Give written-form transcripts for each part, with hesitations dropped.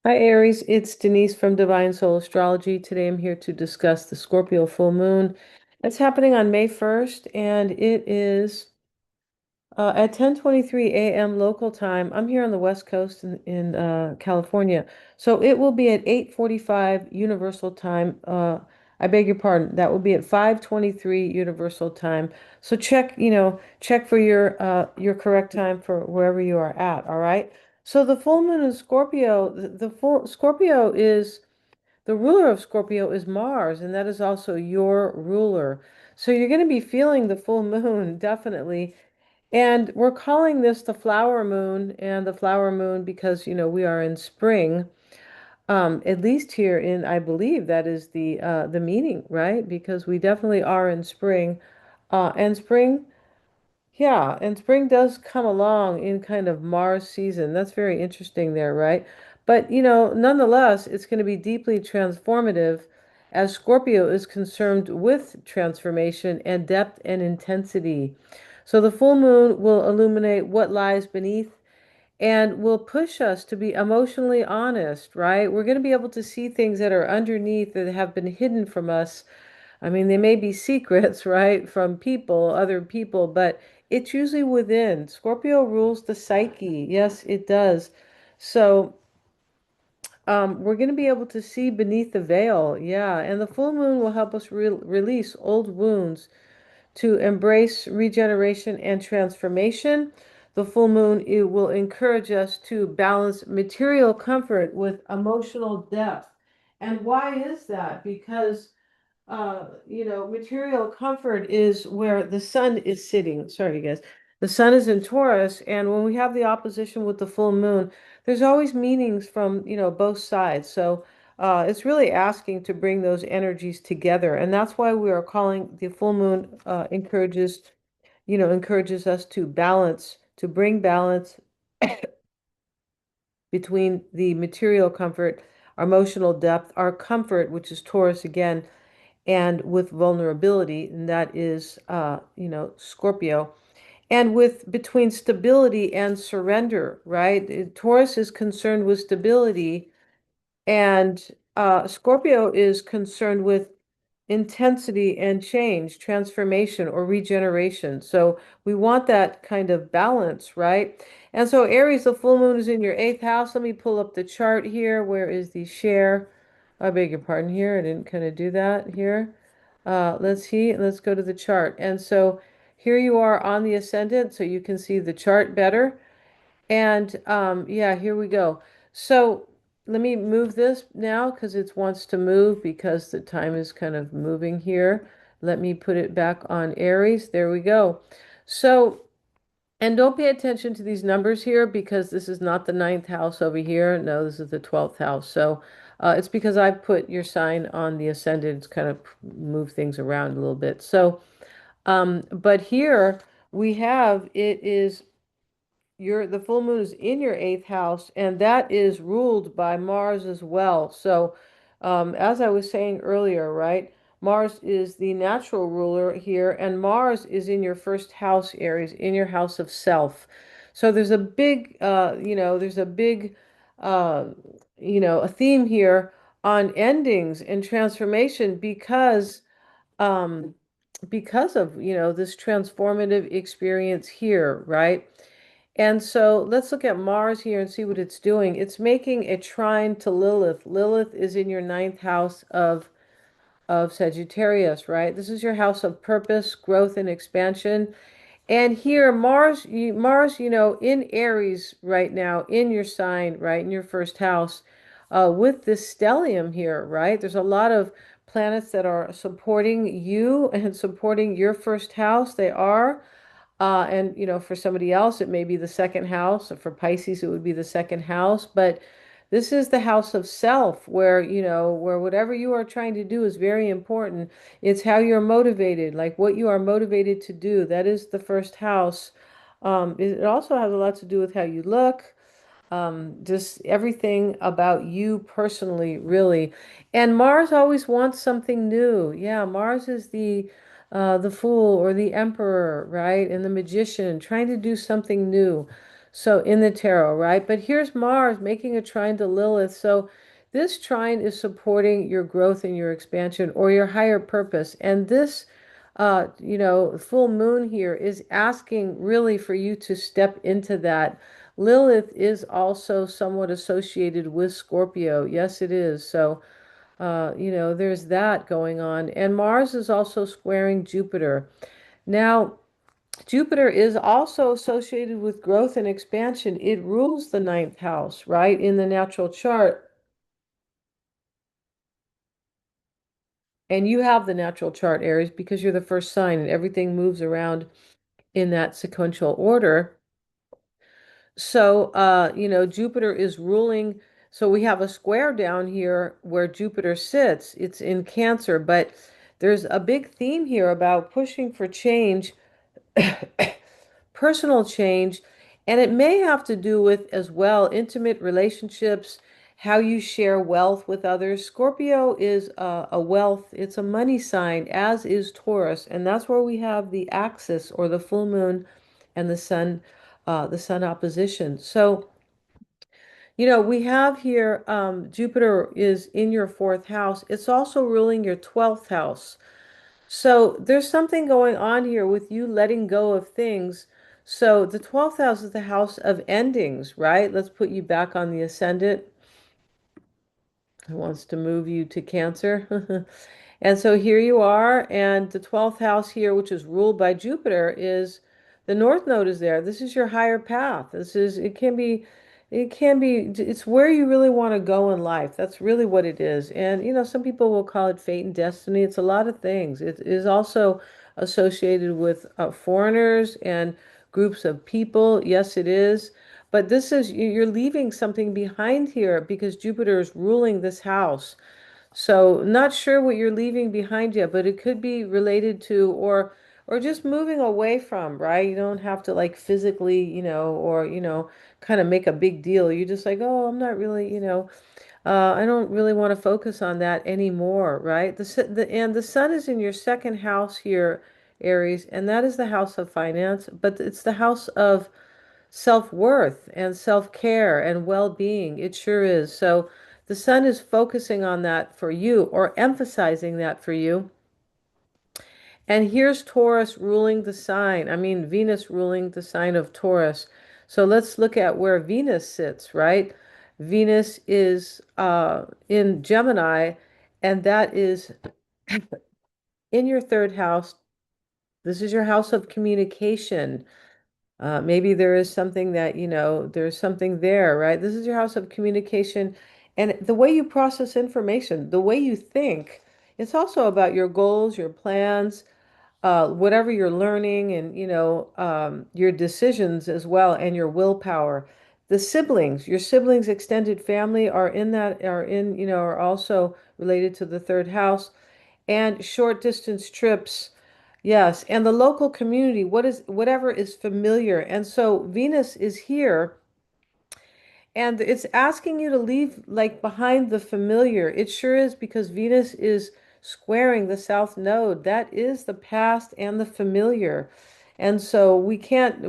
Hi Aries, it's Denise from Divine Soul Astrology. Today I'm here to discuss the Scorpio full moon. It's happening on May 1st and it is at 10:23 a.m. local time. I'm here on the West Coast in California. So it will be at 8:45 Universal Time. I beg your pardon. That will be at 5:23 Universal Time. So check for your correct time for wherever you are at, all right? So the full moon in Scorpio, the full Scorpio is the ruler of Scorpio is Mars, and that is also your ruler. So you're going to be feeling the full moon, definitely. And we're calling this the flower moon and the flower moon because, we are in spring. At least here in, I believe that is the meaning, right? Because we definitely are in spring. And spring, yeah, and spring does come along in kind of Mars season. That's very interesting there, right? But, nonetheless, it's going to be deeply transformative as Scorpio is concerned with transformation and depth and intensity. So the full moon will illuminate what lies beneath and will push us to be emotionally honest, right? We're going to be able to see things that are underneath that have been hidden from us. I mean, they may be secrets, right, from people, other people, but it's usually within. Scorpio rules the psyche. Yes, it does. So, we're going to be able to see beneath the veil. Yeah. And the full moon will help us release old wounds to embrace regeneration and transformation. The full moon, it will encourage us to balance material comfort with emotional depth. And why is that? Because material comfort is where the sun is sitting. Sorry, you guys. The sun is in Taurus, and when we have the opposition with the full moon, there's always meanings from, both sides. So it's really asking to bring those energies together. And that's why we are calling the full moon encourages us to balance, to bring balance between the material comfort, our emotional depth, our comfort, which is Taurus again, and with vulnerability, and that is, Scorpio, and with between stability and surrender, right? Taurus is concerned with stability, and Scorpio is concerned with intensity and change, transformation or regeneration. So we want that kind of balance, right? And so Aries, the full moon is in your eighth house. Let me pull up the chart here. Where is the share? I beg your pardon here. I didn't kind of do that here. Let's see. Let's go to the chart. And so here you are on the ascendant, so you can see the chart better. And yeah, here we go. So let me move this now because it wants to move because the time is kind of moving here. Let me put it back on Aries. There we go. So, and don't pay attention to these numbers here because this is not the ninth house over here. No, this is the 12th house. So it's because I put your sign on the ascendant. It's kind of move things around a little bit. So, but here we have it is the full moon is in your eighth house, and that is ruled by Mars as well. So, as I was saying earlier, right, Mars is the natural ruler here, and Mars is in your first house, Aries, in your house of self. So there's a big, uh, a theme here on endings and transformation um, because of, this transformative experience here, right? And so let's look at Mars here and see what it's doing. It's making a trine to Lilith. Lilith is in your ninth house of Sagittarius, right? This is your house of purpose, growth, and expansion. And here, Mars, in Aries right now, in your sign, right, in your first house, with this stellium here, right? There's a lot of planets that are supporting you and supporting your first house. They are. And for somebody else, it may be the second house. For Pisces, it would be the second house. But this is the house of self, where whatever you are trying to do is very important. It's how you're motivated, like what you are motivated to do. That is the first house. It also has a lot to do with how you look, just everything about you personally, really. And Mars always wants something new. Yeah, Mars is the fool or the emperor, right? And the magician trying to do something new. So in the tarot, right? But here's Mars making a trine to Lilith. So this trine is supporting your growth and your expansion or your higher purpose. And this, full moon here is asking really for you to step into that. Lilith is also somewhat associated with Scorpio. Yes, it is. So, there's that going on. And Mars is also squaring Jupiter. Now, Jupiter is also associated with growth and expansion. It rules the ninth house, right, in the natural chart. And you have the natural chart, Aries, because you're the first sign and everything moves around in that sequential order. So, Jupiter is ruling. So we have a square down here where Jupiter sits. It's in Cancer, but there's a big theme here about pushing for change, personal change, and it may have to do with as well intimate relationships, how you share wealth with others. Scorpio is a wealth, it's a money sign, as is Taurus, and that's where we have the axis or the full moon and the sun opposition. So, we have here Jupiter is in your fourth house. It's also ruling your 12th house. So there's something going on here with you letting go of things. So the 12th house is the house of endings, right? Let's put you back on the ascendant. It wants to move you to Cancer. And so here you are, and the 12th house here, which is ruled by Jupiter, is the North Node is there. This is your higher path. It's where you really want to go in life. That's really what it is. And, some people will call it fate and destiny. It's a lot of things. It is also associated with foreigners and groups of people. Yes, it is. But you're leaving something behind here because Jupiter is ruling this house. So not sure what you're leaving behind yet, but it could be related to or just moving away from, right? You don't have to like physically, or kind of make a big deal. You're just like, oh, I'm not really, I don't really want to focus on that anymore, right? And the sun is in your second house here, Aries, and that is the house of finance, but it's the house of self-worth and self-care and well-being. It sure is. So the sun is focusing on that for you or emphasizing that for you. And here's Taurus ruling the sign. I mean, Venus ruling the sign of Taurus. So let's look at where Venus sits, right? Venus is in Gemini, and that is in your third house. This is your house of communication. Maybe there is something that, there's something there, right? This is your house of communication. And the way you process information, the way you think, it's also about your goals, your plans, whatever you're learning, and, your decisions as well, and your willpower. Your siblings, extended family are also related to the third house and short distance trips. Yes, and the local community, whatever is familiar. And so Venus is here and it's asking you to leave like behind the familiar. It sure is because Venus is squaring the South Node. That is the past and the familiar. And so we can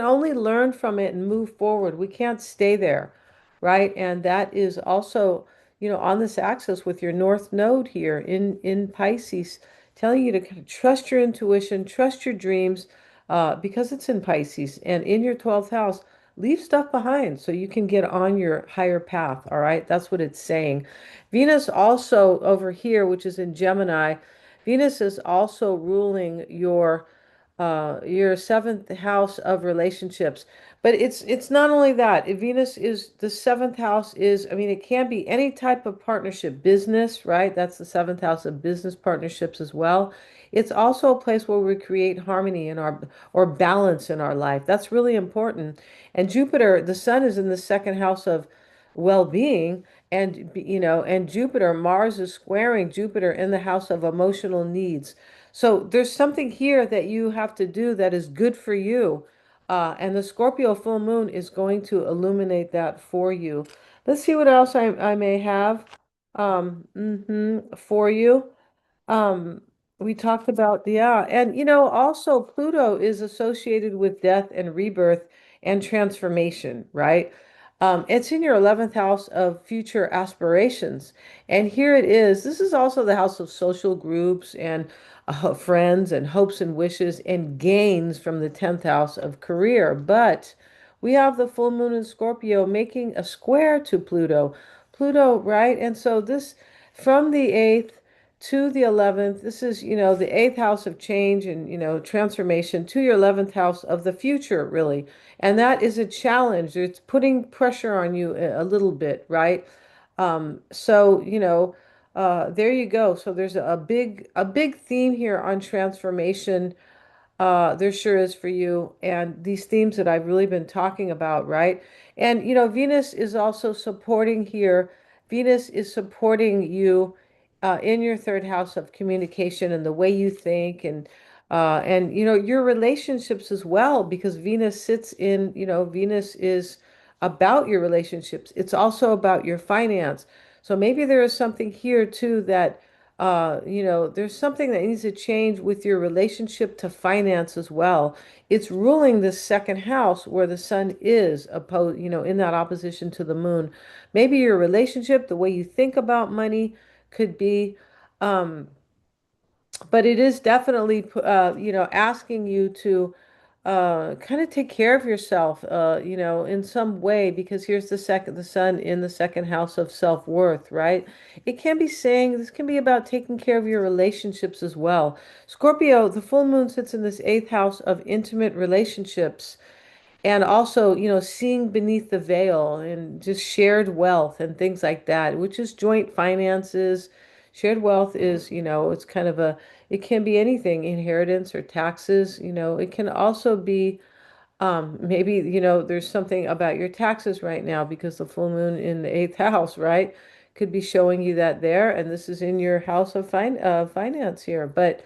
only learn from it and move forward. We can't stay there, right? And that is also, on this axis with your North Node here in Pisces, telling you to kind of trust your intuition, trust your dreams, because it's in Pisces and in your 12th house. Leave stuff behind so you can get on your higher path. All right. That's what it's saying. Venus also over here, which is in Gemini, Venus is also ruling your seventh house of relationships. But it's not only that. Venus is the seventh house is, I mean, it can be any type of partnership, business, right? That's the seventh house of business partnerships as well. It's also a place where we create harmony in our or balance in our life. That's really important. And Jupiter, the sun is in the second house of well-being, and and Jupiter, Mars is squaring Jupiter in the house of emotional needs. So there's something here that you have to do that is good for you. And the Scorpio full moon is going to illuminate that for you. Let's see what else I may have for you. Um, we talked about, yeah, and also Pluto is associated with death and rebirth. and transformation, right? It's in your 11th house of future aspirations. And here it is. This is also the house of social groups and friends and hopes and wishes and gains from the 10th house of career. But we have the full moon in Scorpio making a square to Pluto. Pluto, right? And so this from the 8th to the 11th, this is, the 8th house of change and, transformation to your 11th house of the future, really. And that is a challenge. It's putting pressure on you a little bit, right? So, there you go. So there's a big theme here on transformation. There sure is for you. And these themes that I've really been talking about, right? And, Venus is also supporting here. Venus is supporting you in your third house of communication and the way you think and your relationships as well, because Venus sits in, Venus is about your relationships. It's also about your finance. So maybe there is something here too that there's something that needs to change with your relationship to finance as well. It's ruling the second house where the sun is opposed, in that opposition to the moon. Maybe your relationship, the way you think about money could be, um, but it is definitely, asking you to kind of take care of yourself, in some way, because here's the sun in the second house of self-worth, right? It can be saying this can be about taking care of your relationships as well. Scorpio, the full moon sits in this eighth house of intimate relationships and also, seeing beneath the veil and just shared wealth and things like that, which is joint finances. Shared wealth is, it's kind of it can be anything, inheritance or taxes. It can also be maybe, there's something about your taxes right now because the full moon in the eighth house, right? Could be showing you that there. And this is in your house of finance here. But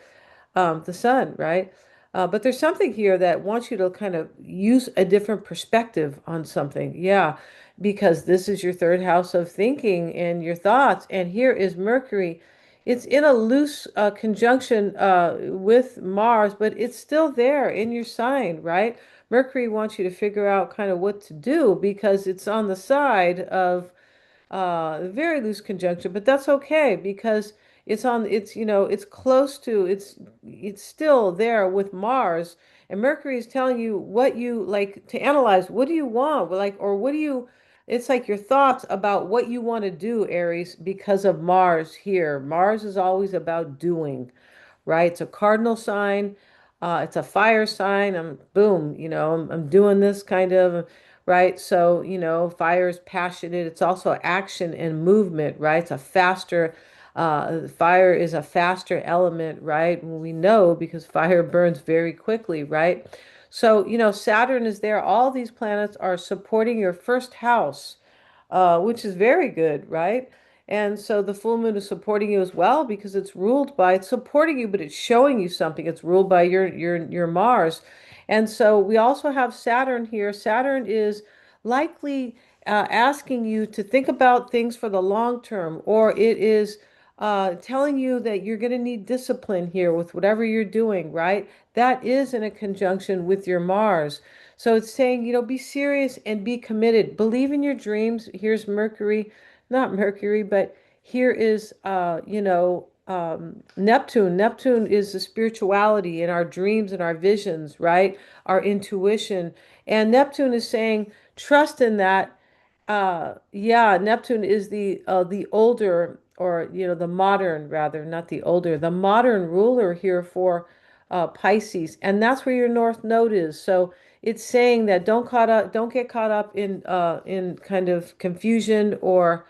the sun, right? But there's something here that wants you to kind of use a different perspective on something. Yeah, because this is your third house of thinking and your thoughts. And here is Mercury. It's in a loose conjunction with Mars, but it's still there in your sign, right? Mercury wants you to figure out kind of what to do because it's on the side of very loose conjunction, but that's okay because it's close to, it's still there with Mars, and Mercury is telling you what you like to analyze. What do you want? Like, or what do you, it's like your thoughts about what you want to do, Aries, because of Mars here. Mars is always about doing, right? It's a cardinal sign. It's a fire sign. Boom, I'm doing this kind of, right? So, fire is passionate. It's also action and movement, right? It's a faster, fire is a faster element, right? We know because fire burns very quickly, right? So, Saturn is there. All these planets are supporting your first house, which is very good, right? And so the full moon is supporting you as well because it's supporting you, but it's showing you something. It's ruled by your Mars. And so we also have Saturn here. Saturn is likely asking you to think about things for the long term, or it is telling you that you're going to need discipline here with whatever you're doing, right? That is in a conjunction with your Mars. So it's saying, be serious and be committed. Believe in your dreams. Here's Mercury, not Mercury, but here is, Neptune. Neptune is the spirituality in our dreams and our visions, right? Our intuition. And Neptune is saying, trust in that. Yeah, Neptune is the older, or the modern, rather, not the older, the modern ruler here for Pisces, and that's where your North Node is. So it's saying that don't get caught up in kind of confusion or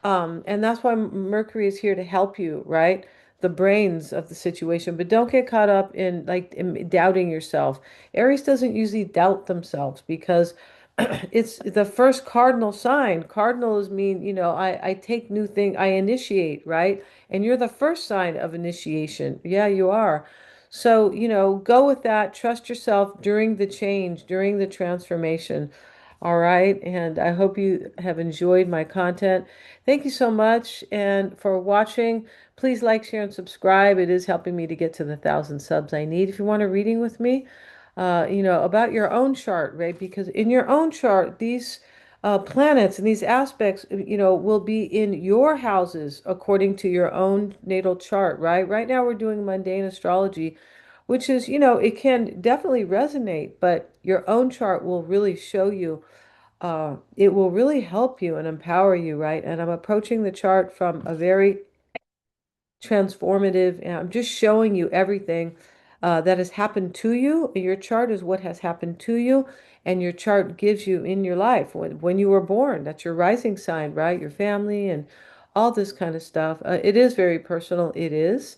and that's why Mercury is here to help you, right? The brains of the situation, but don't get caught up in like doubting yourself. Aries doesn't usually doubt themselves because it's the first cardinal sign. Cardinals mean, I take new thing, I initiate, right? And you're the first sign of initiation. Yeah, you are. So, go with that. Trust yourself during the change, during the transformation. All right. And I hope you have enjoyed my content. Thank you so much. And for watching, please like, share, and subscribe. It is helping me to get to the 1,000 subs I need. If you want a reading with me, about your own chart, right? Because in your own chart, these planets and these aspects, will be in your houses according to your own natal chart, right? Right now, we're doing mundane astrology, which is, it can definitely resonate, but your own chart will really show you, it will really help you and empower you, right? And I'm approaching the chart from a very transformative. And I'm just showing you everything that has happened to you. Your chart is what has happened to you, and your chart gives you in your life when you were born. That's your rising sign, right? Your family and all this kind of stuff. It is very personal. It is.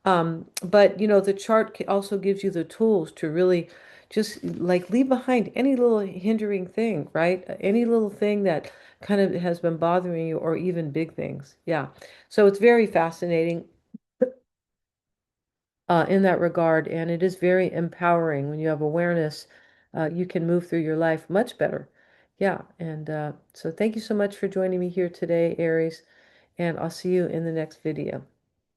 But the chart also gives you the tools to really just like leave behind any little hindering thing, right? Any little thing that kind of has been bothering you, or even big things. Yeah. So it's very fascinating in that regard, and it is very empowering when you have awareness. You can move through your life much better. Yeah. And so thank you so much for joining me here today, Aries, and I'll see you in the next video.